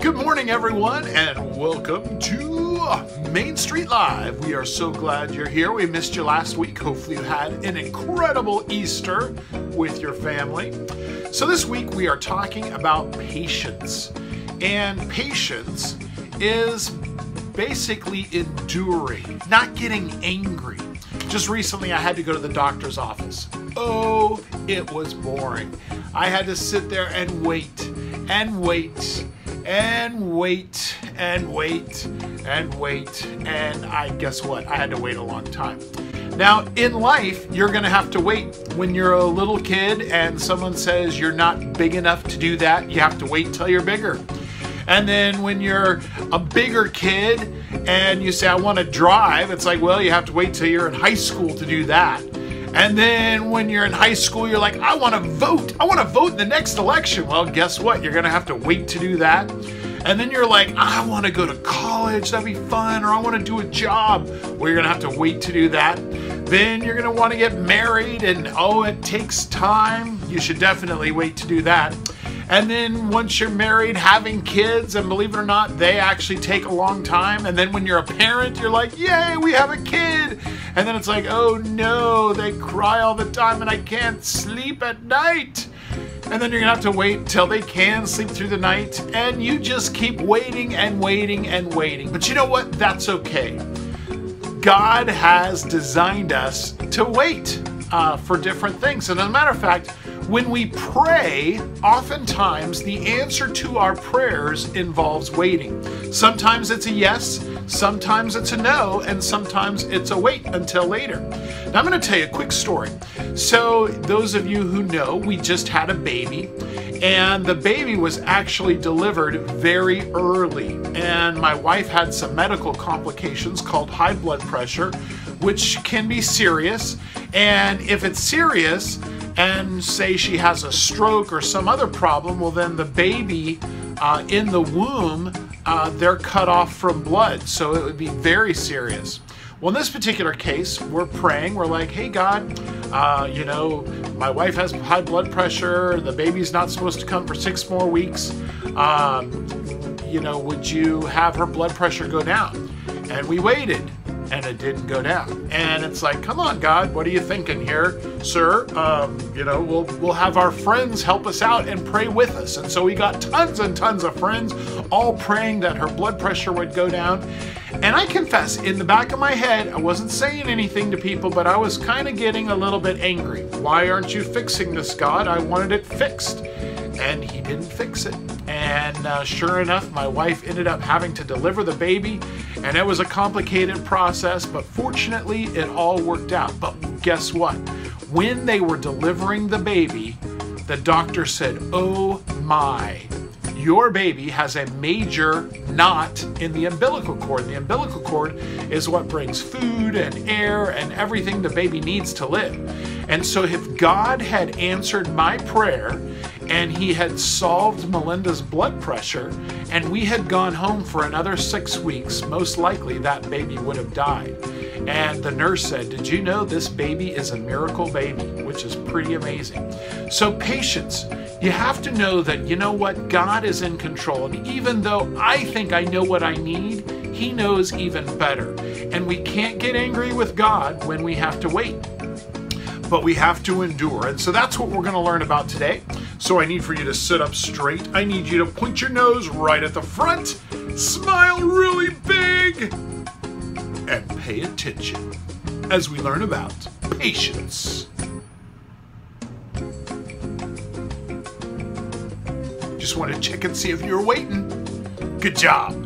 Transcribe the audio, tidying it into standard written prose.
Good morning, everyone, and welcome to Main Street Live. We are so glad you're here. We missed you last week. Hopefully you had an incredible Easter with your family. So this week we are talking about patience. And patience is basically enduring, not getting angry. Just recently I had to go to the doctor's office. Oh, it was boring. I had to sit there and wait and wait and wait and wait and wait, and guess what? I had to wait a long time. Now, in life, you're gonna have to wait. When you're a little kid and someone says you're not big enough to do that, you have to wait till you're bigger. And then when you're a bigger kid and you say, I want to drive, it's like, well, you have to wait till you're in high school to do that. And then when you're in high school, you're like, I want to vote. I want to vote in the next election. Well, guess what? You're going to have to wait to do that. And then you're like, I want to go to college. That'd be fun. Or I want to do a job. Well, you're going to have to wait to do that. Then you're going to want to get married. And oh, it takes time. You should definitely wait to do that. And then once you're married, having kids, and believe it or not, they actually take a long time. And then when you're a parent, you're like, yay, we have a kid. And then it's like, oh no, they cry all the time and I can't sleep at night. And then you're gonna have to wait till they can sleep through the night. And you just keep waiting and waiting and waiting. But you know what? That's okay. God has designed us to wait for different things. And as a matter of fact, when we pray, oftentimes the answer to our prayers involves waiting. Sometimes it's a yes, sometimes it's a no, and sometimes it's a wait until later. Now I'm going to tell you a quick story. So those of you who know, we just had a baby, and the baby was actually delivered very early. And my wife had some medical complications called high blood pressure, which can be serious. And if it's serious, and say she has a stroke or some other problem, well then the baby in the womb, they're cut off from blood. So it would be very serious. Well, in this particular case, we're praying. We're like, hey God, you know, my wife has high blood pressure. The baby's not supposed to come for 6 more weeks. You know, would you have her blood pressure go down? And we waited. And it didn't go down. And it's like, come on, God, what are you thinking here, sir? You know, we'll have our friends help us out and pray with us. And so we got tons and tons of friends all praying that her blood pressure would go down. And I confess, in the back of my head, I wasn't saying anything to people, but I was kind of getting a little bit angry. Why aren't you fixing this, God? I wanted it fixed. And he didn't fix it. And sure enough, my wife ended up having to deliver the baby, and it was a complicated process, but fortunately it all worked out. But guess what? When they were delivering the baby, the doctor said, oh my, your baby has a major knot in the umbilical cord. The umbilical cord is what brings food and air and everything the baby needs to live. And so if God had answered my prayer and he had solved Melinda's blood pressure and we had gone home for another 6 weeks, most likely that baby would have died. And the nurse said, did you know this baby is a miracle baby, which is pretty amazing. So patience. You have to know that, you know what, God is in control. And even though I think I know what I need, he knows even better. And we can't get angry with God when we have to wait. But we have to endure. And so that's what we're going to learn about today. So I need for you to sit up straight. I need you to point your nose right at the front. Smile really big. And pay attention as we learn about patience. Just want to check and see if you're waiting. Good job.